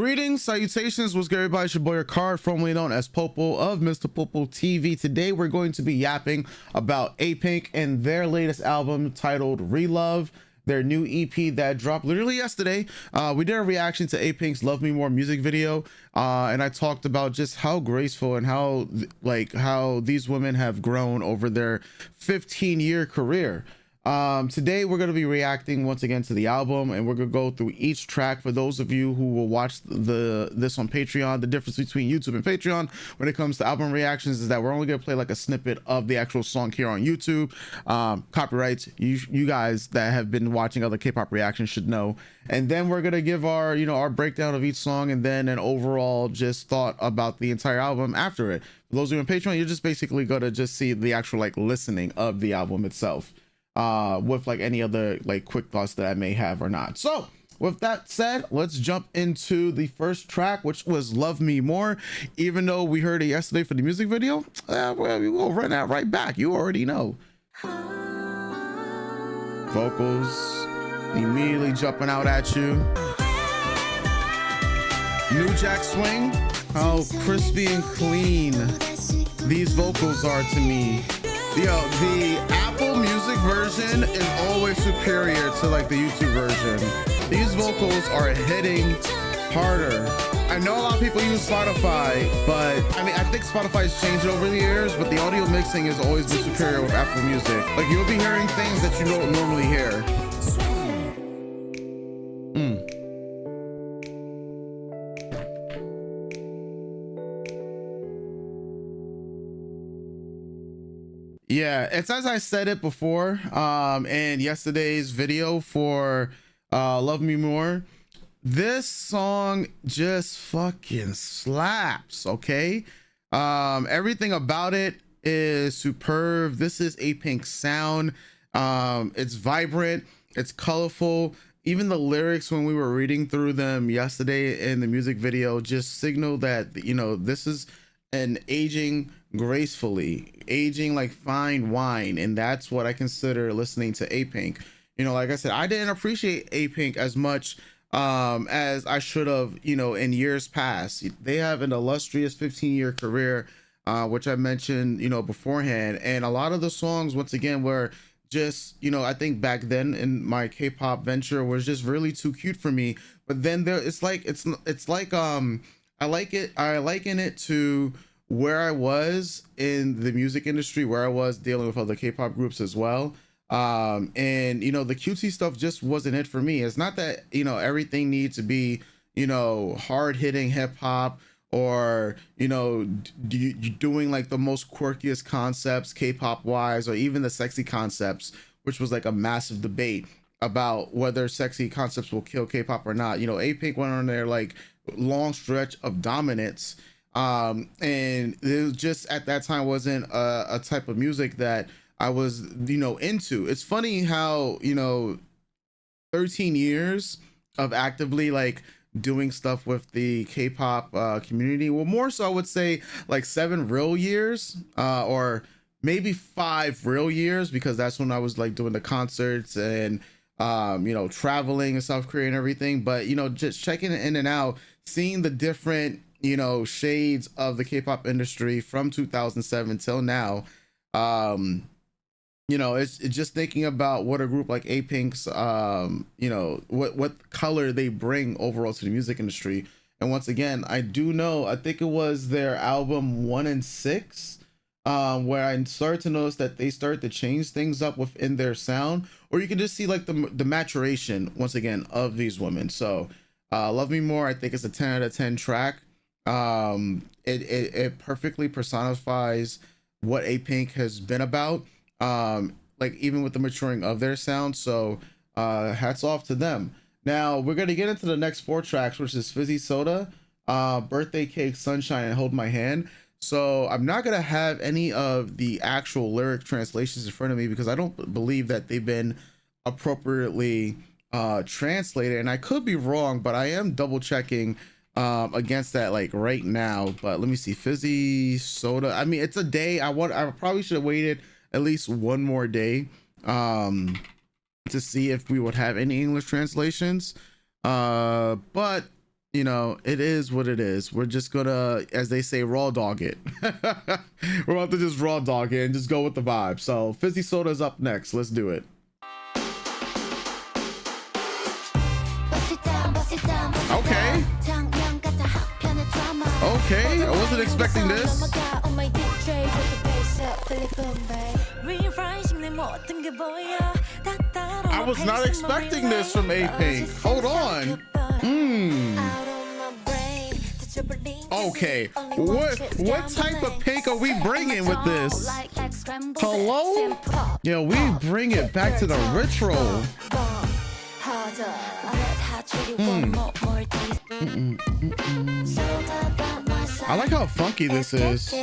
Greetings, salutations, what's good everybody? It's your boy Ekard, formerly known as Popo of Mr. Popo TV. Today we're going to be yapping about Apink and their latest album titled Relove, their new EP that dropped literally yesterday. We did a reaction to Apink's Love Me More music video, and I talked about just how graceful and how these women have grown over their 15-year career. Today we're going to be reacting once again to the album, and we're going to go through each track. For those of you who will watch this on Patreon, the difference between YouTube and Patreon when it comes to album reactions is that we're only going to play like a snippet of the actual song here on YouTube. Copyrights, you guys that have been watching other K-pop reactions should know. And then we're going to give our our breakdown of each song, and then an overall just thought about the entire album after it. For those of you on Patreon, you're just basically going to just see the actual listening of the album itself, with any other quick thoughts that I may have or not. So with that said, let's jump into the first track, which was Love Me More. Even though we heard it yesterday for the music video, well, we will run that right back. You already know. Vocals immediately jumping out at you. New Jack Swing, how crispy and clean these vocals are to me. Yo, the Apple Music version is always superior to the YouTube version. These vocals are hitting harder. I know a lot of people use Spotify, but I think Spotify's changed over the years, but the audio mixing has always been superior with Apple Music. You'll be hearing things that you don't normally hear. Yeah, it's as I said it before in yesterday's video for Love Me More. This song just fucking slaps, okay? Everything about it is superb. This is Apink's sound. It's vibrant, it's colorful. Even the lyrics, when we were reading through them yesterday in the music video, just signal that this is an aging gracefully, aging like fine wine, and that's what I consider listening to Apink. Like I said, I didn't appreciate Apink as much as I should have in years past. They have an illustrious 15-year career, which I mentioned beforehand, and a lot of the songs once again were just I think back then in my K-pop venture was just really too cute for me. But then it's like I liken it to where I was in the music industry, where I was dealing with other K-pop groups as well. And the cutesy stuff just wasn't it for me. It's not that everything needs to be hard-hitting hip-hop, or doing the most quirkiest concepts K-pop wise, or even the sexy concepts, which was a massive debate about whether sexy concepts will kill K-pop or not. Apink went on their long stretch of dominance, and it was just at that time wasn't a type of music that I was into. It's funny how 13 years of actively doing stuff with the K-pop community, well, more so I would say 7 real years, or maybe 5 real years, because that's when I was doing the concerts and traveling in South Korea and everything. But just checking in and out, seeing the different shades of the K-pop industry from 2007 till now, it's just thinking about what a group like Apink's what color they bring overall to the music industry. And once again, I think it was their album 1 and 6 where I started to notice that they start to change things up within their sound, or you can just see the maturation once again of these women. So Love Me More, I think it's a 10 out of 10 track. It perfectly personifies what Apink has been about, even with the maturing of their sound. So hats off to them. Now we're going to get into the next 4 tracks, which is Fizzy Soda, Birthday Cake, Sunshine, and Hold My Hand. So I'm not going to have any of the actual lyric translations in front of me, because I don't believe that they've been appropriately translated, and I could be wrong, but I am double checking against that right now. But let me see. Fizzy Soda, it's a day. I probably should have waited at least one more day to see if we would have any English translations, but you know, it is what it is. We're just gonna, as they say, raw dog it. We're about to just raw dog it and just go with the vibe. So Fizzy Soda is up next. Let's do it. Okay. Okay, I wasn't expecting this. I was not expecting this from Apink. Hold on. Okay, what type of pink are we bringing with this? Hello? Yeah, we bring it back to the retro. I like how funky this is.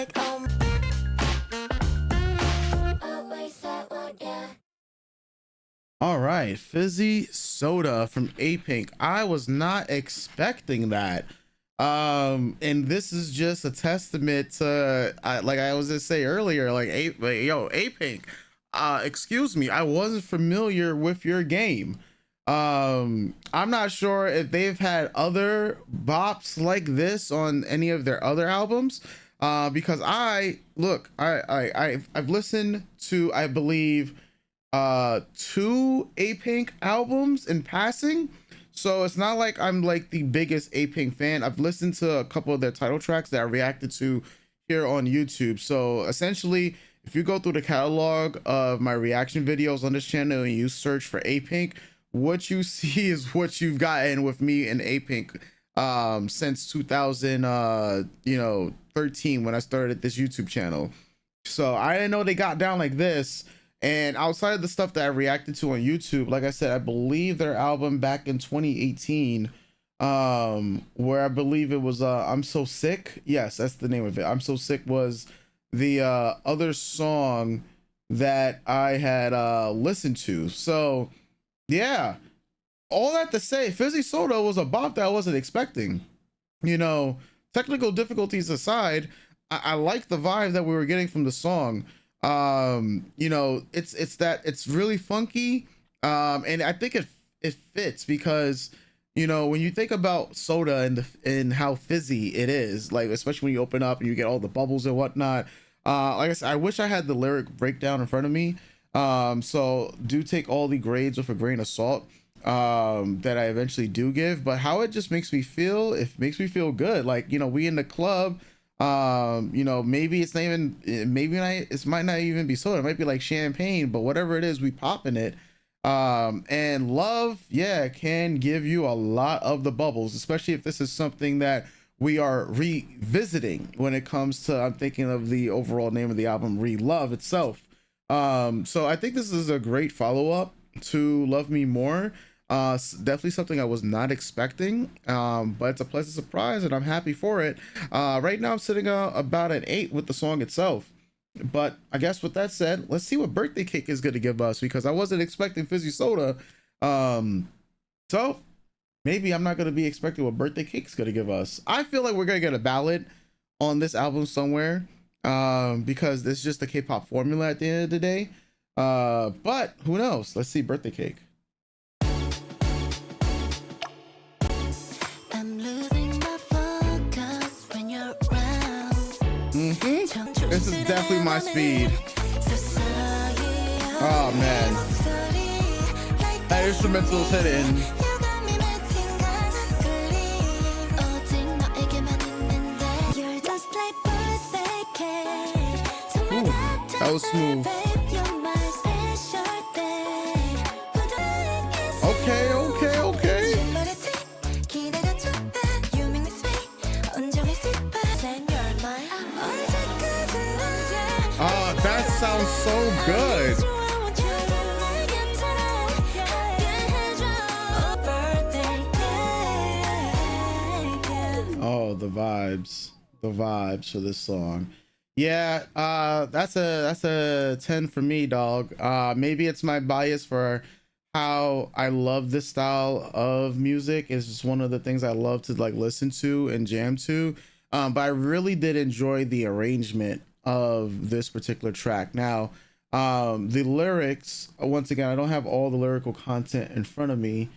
All right, Fizzy Soda from Apink. I was not expecting that. And this is just a testament to, like I was just say earlier, like Apink, excuse me, I wasn't familiar with your game. I'm not sure if they've had other bops like this on any of their other albums, because I've listened to, I believe, 2 Apink albums in passing, so it's not like I'm like the biggest Apink fan. I've listened to a couple of their title tracks that I reacted to here on YouTube. So essentially, if you go through the catalog of my reaction videos on this channel and you search for Apink, what you see is what you've gotten with me and Apink since 2013 when I started this YouTube channel. So I didn't know they got down like this. And outside of the stuff that I reacted to on YouTube, like I said, I believe their album back in 2018, where I believe it was I'm So Sick. Yes, that's the name of it. I'm So Sick was the other song that I had listened to. So yeah, all that to say, Fizzy Soda was a bop that I wasn't expecting. You know, technical difficulties aside, I like the vibe that we were getting from the song. You know, it's really funky, and I think it fits because, you know, when you think about soda and how fizzy it is, like especially when you open up and you get all the bubbles and whatnot. Like I said, I wish I had the lyric breakdown in front of me, so do take all the grades with a grain of salt that I eventually do give. But how it just makes me feel, it makes me feel good. Like, you know, we in the club, you know, maybe it's not even, maybe not, it might not even be soda, it might be like champagne, but whatever it is, we popping it. And love, yeah, can give you a lot of the bubbles, especially if this is something that we are revisiting when it comes to, I'm thinking of the overall name of the album, Love itself. So I think this is a great follow-up to Love Me More. Definitely something I was not expecting, but it's a pleasant surprise and I'm happy for it. Right now I'm sitting about an 8 with the song itself, but I guess with that said, let's see what Birthday Cake is going to give us, because I wasn't expecting Fizzy Soda. So maybe I'm not going to be expecting what Birthday Cake is going to give us. I feel like we're going to get a ballad on this album somewhere, because it's just the K-pop formula at the end of the day. But who knows? Let's see Birthday Cake. This is definitely my speed. Oh man, that instrumental is hitting. Ooh, that was smooth. Okay, okay, okay. That sounds so good. Oh, the vibes for this song. Yeah, that's a 10 for me, dog. Maybe it's my bias for how I love this style of music. It's just one of the things I love to like listen to and jam to. But I really did enjoy the arrangement of this particular track. Now, the lyrics, once again, I don't have all the lyrical content in front of me,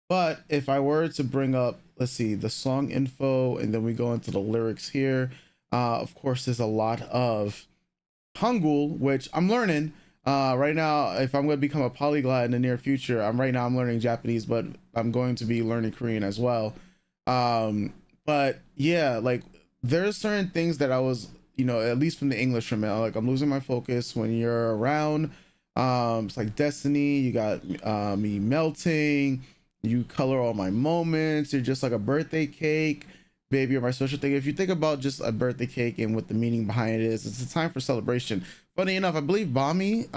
but if I were to bring up let's see, the song info, and then we go into the lyrics here. Of course, there's a lot of Hangul, which I'm learning. Right now, if I'm going to become a polyglot in the near future, I'm learning Japanese, but I'm going to be learning Korean as well. But yeah, like there's certain things that I was, at least from the English from it, like I'm losing my focus when you're around. It's like Destiny. You got me melting. You color all my moments. You're just like a birthday cake, baby. You're my special thing. If you think about just a birthday cake and what the meaning behind it is, it's a time for celebration. Funny enough, I believe Bami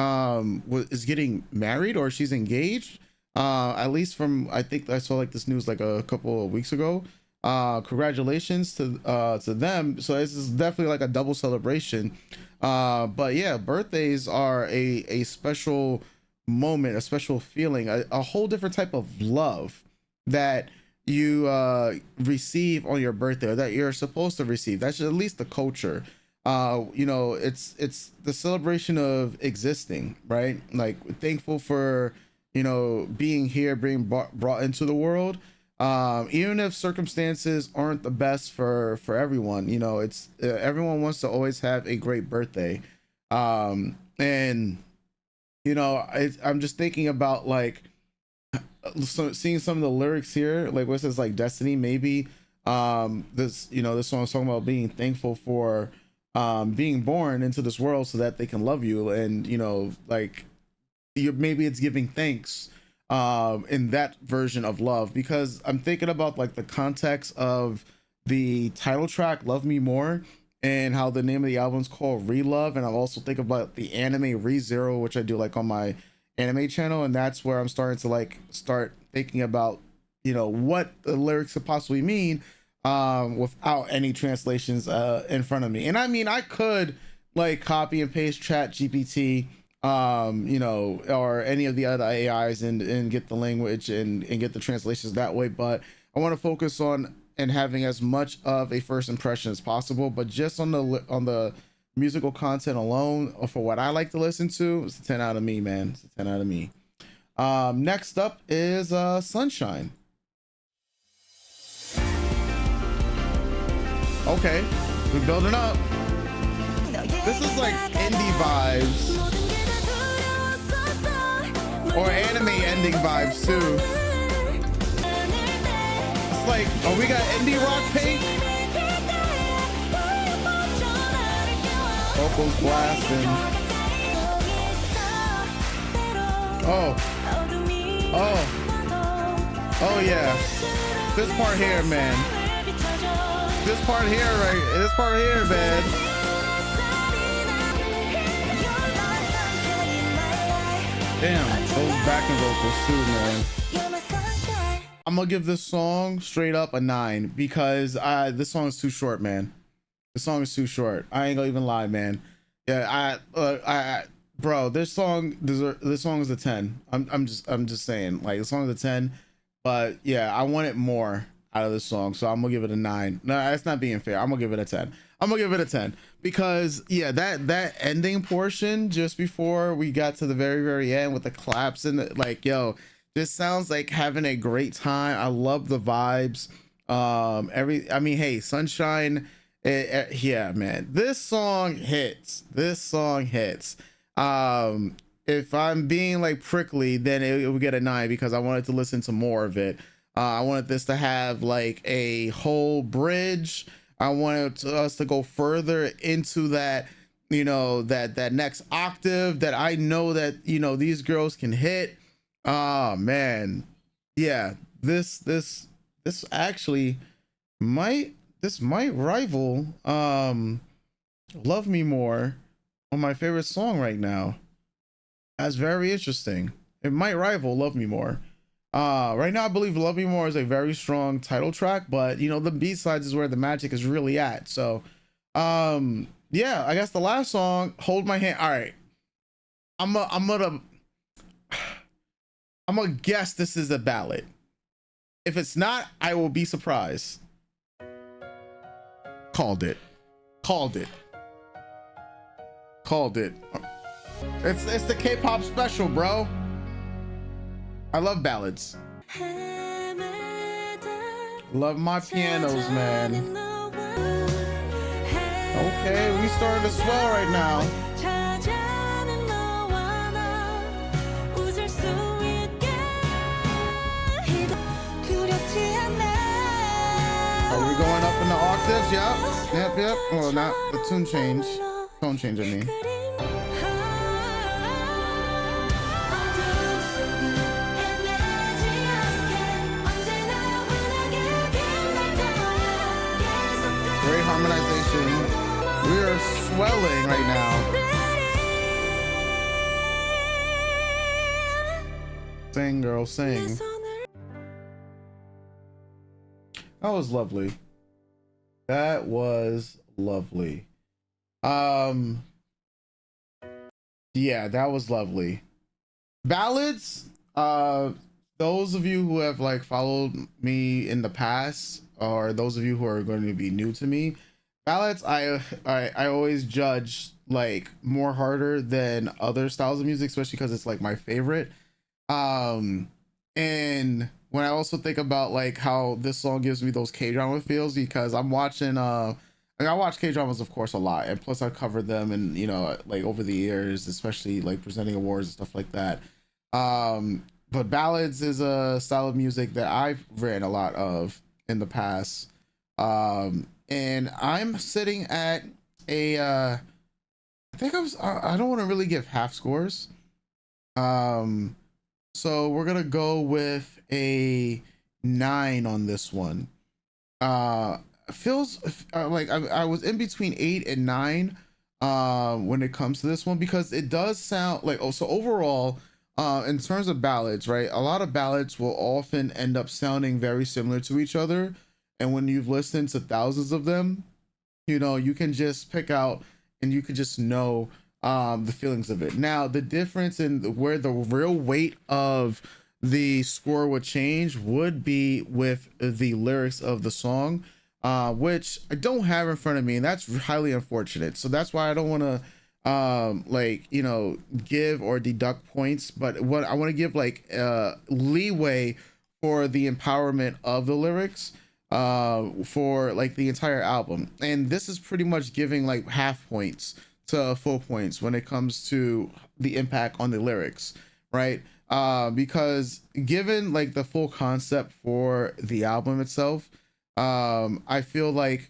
is getting married, or she's engaged. At least from, I think I saw like this news like a couple of weeks ago. Congratulations to them. So this is definitely like a double celebration. But yeah, birthdays are a special moment, a special feeling, a whole different type of love that you receive on your birthday, or that you're supposed to receive. That's at least the culture. It's the celebration of existing, right? Like thankful for being here, being brought into the world. Even if circumstances aren't the best for everyone, it's everyone wants to always have a great birthday. And I'm just thinking about like seeing some of the lyrics here, like what says like Destiny, maybe this song's talking about being thankful for being born into this world so that they can love you, and like maybe it's giving thanks in that version of love, because I'm thinking about like the context of the title track Love Me More, and how the name of the album is called Relove. And I'm also thinking about the anime ReZero, which I do like on my anime channel, and that's where I'm starting to start thinking about what the lyrics could possibly mean without any translations in front of me. And I mean, I could like copy and paste Chat GPT or any of the other AIs and get the language and get the translations that way, but I want to focus on and having as much of a first impression as possible. But just on the musical content alone, or for what I like to listen to, it's a 10 out of me, man. It's a 10 out of me. Next up is Sunshine. Okay, we're building up. This is like indie vibes, or anime ending vibes too. It's like, oh, we got indie rock Pink. Vocals blasting. Oh yeah. This part here, man. This part here, man. Damn, those backing vocals too, man. I'm gonna give this song straight up a 9, because this song is too short, man. The song is too short. I ain't gonna even lie, man. Yeah, bro, this song is a 10. I'm just saying, like, the song is a 10, but yeah, I wanted more out of this song, so I'm gonna give it a 9. No, that's not being fair. I'm gonna give it a 10. I'm gonna give it a 10 because yeah, that ending portion just before we got to the very end with the claps and like, yo, this sounds like having a great time. I love the vibes. I mean, hey, Sunshine. Yeah, man, this song hits. If I'm being like prickly, then it would get a 9 because I wanted to listen to more of it. I wanted this to have like a whole bridge. I wanted us to go further into that, that next octave that I know that these girls can hit. Oh man, yeah, this actually might rival Love Me More on my favorite song right now. That's very interesting. It might rival Love Me More. Right now I believe Love Me More is a very strong title track, but the B-sides is where the magic is really at. So yeah, I guess the last song, Hold My Hand. All right, I'm gonna guess this is a ballad. If it's not, I will be surprised. Called it. It's the K-pop special, bro. I love ballads. Love my pianos, man. Okay, we starting to swell right now. Are we going up in the octaves? Yep. Well, not the tune change. Tone change, I mean. Great harmonization. We are swelling right now. Sing, girl, sing. That was lovely. That was lovely. Yeah, that was lovely. Ballads, those of you who have like followed me in the past, or those of you who are going to be new to me, ballads I always judge like more harder than other styles of music, especially because it's like my favorite. And when I also think about like how this song gives me those K-drama feels, because I'm watching I watch K-dramas of course a lot, and plus I covered them, and you know, like over the years, especially like presenting awards and stuff like that. But ballads is a style of music that I've written a lot of in the past. And I'm sitting at a I don't want to really give half scores. So we're gonna go with a 9 on this one. Feels like I was in between 8 and 9 when it comes to this one, because it does sound like, oh, so overall, in terms of ballads, right, a lot of ballads will often end up sounding very similar to each other, and when you've listened to thousands of them, you know, you can just pick out and you could just know the feelings of it. Now the difference in where the real weight of the score would change would be with the lyrics of the song, which I don't have in front of me, and that's highly unfortunate. So that's why I don't want to like, you know, give or deduct points, but what I want to give like leeway for the empowerment of the lyrics for like the entire album. And this is pretty much giving like half points to full points when it comes to the impact on the lyrics, right? Because given like the full concept for the album itself, I feel like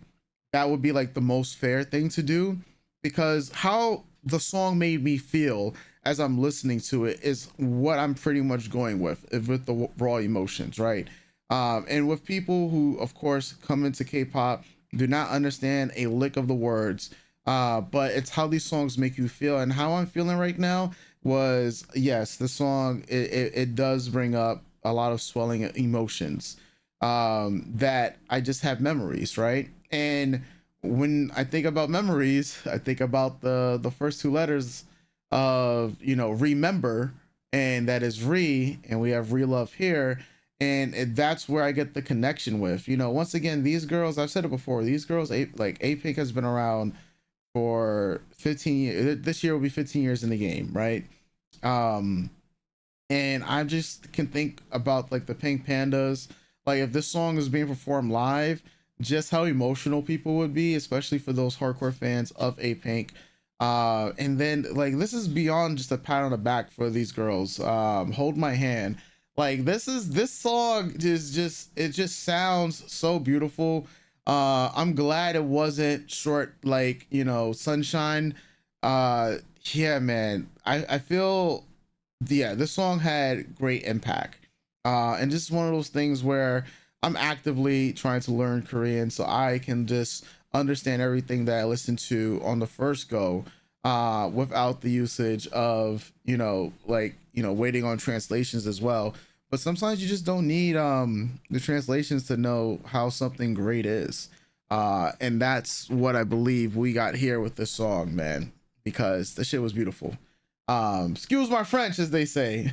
that would be like the most fair thing to do, because how the song made me feel as I'm listening to it is what I'm pretty much going with the raw emotions, right? And with people who of course come into K-pop, do not understand a lick of the words, but it's how these songs make you feel. And how I'm feeling right now was, yes, the song, it does bring up a lot of swelling emotions that I just have memories, right? And when I think about memories, I think about the first two letters of, you know, remember, and that is re, and we have re-love here. And that's where I get the connection with, you know, once again, these girls, I've said it before, these girls, like Apink has been around for 15 years. This year will be 15 years in the game, right? And I just can think about like the Pink Pandas, like if this song is being performed live, just how emotional people would be, especially for those hardcore fans of Apink. And then like, this is beyond just a pat on the back for these girls. Hold My Hand, like this song is just, it just sounds so beautiful. I'm glad it wasn't short, like, you know, Sunshine. Yeah, man, I feel, yeah, this song had great impact. And just one of those things where I'm actively trying to learn Korean so I can just understand everything that I listened to on the first go, without the usage of, you know, like, you know, waiting on translations as well. But sometimes you just don't need the translations to know how something great is. And that's what I believe we got here with this song, man, because the shit was beautiful. Excuse my French, as they say.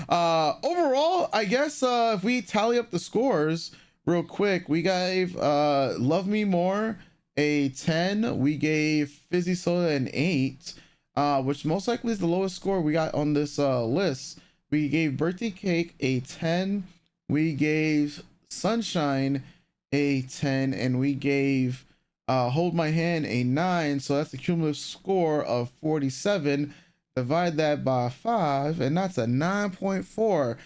Overall, I guess if we tally up the scores real quick, we gave Love Me More a 10, we gave Fizzy Soda an 8, which most likely is the lowest score we got on this list. We gave Birthday Cake a 10, we gave Sunshine a 10, and we gave Hold My Hand a 9. So that's a cumulative score of 47. Divide that by 5, and that's a 9.4.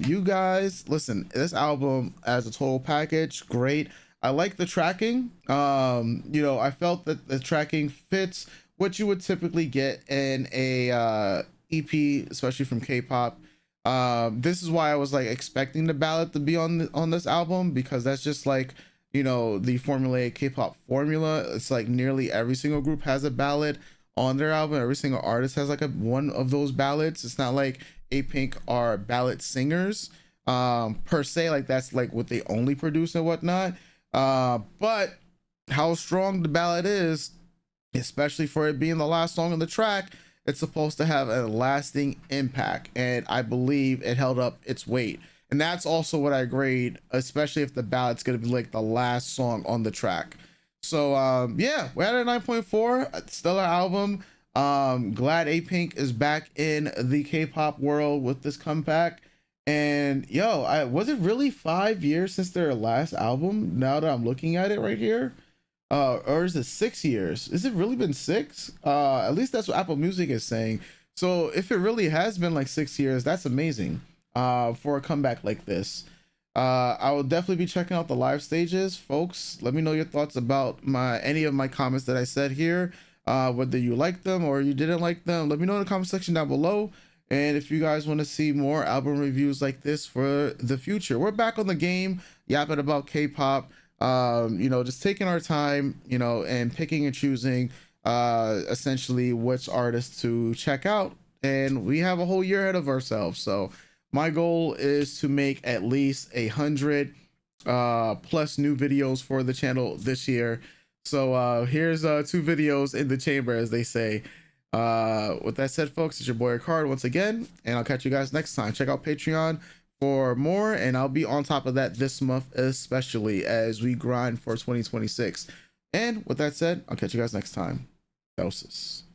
You guys, listen, this album as a total package, great. I like the tracking. You know, I felt that the tracking fits what you would typically get in a EP, especially from K-pop. This is why I was like expecting the ballad to be on this album, because that's just like, you know, the formulaic K-pop formula. It's like nearly every single group has a ballad on their album. Every single artist has like one of those ballads. It's not like Apink are ballad singers per se, like that's like what they only produce and whatnot. But how strong the ballad is, especially for it being the last song on the track, it's supposed to have a lasting impact, and I believe it held up its weight. And that's also what I grade, especially if the ballad's gonna be like the last song on the track. So yeah, we're at a 9.4. Stellar album. Glad Apink is back in the K-pop world with this comeback. And yo, was it really 5 years since their last album? Now that I'm looking at it right here, or is it 6 years? Has it really been 6? At least that's what Apple Music is saying. So if it really has been like 6 years, that's amazing for a comeback like this. I will definitely be checking out the live stages, folks. Let me know your thoughts about any of my comments that I said here, whether you liked them or you didn't like them. Let me know in the comment section down below. And if you guys want to see more album reviews like this for the future, we're back on the game, yapping about K-pop, you know, just taking our time, you know, and picking and choosing essentially which artists to check out. And we have a whole year ahead of ourselves. So my goal is to make at least 100 plus new videos for the channel this year. So here's 2 videos in the chamber, as they say. With that said, folks, it's your boy Ekard once again, and I'll catch you guys next time. Check out Patreon for more, and I'll be on top of that this month, especially as we grind for 2026. And with that said, I'll catch you guys next time. Doses.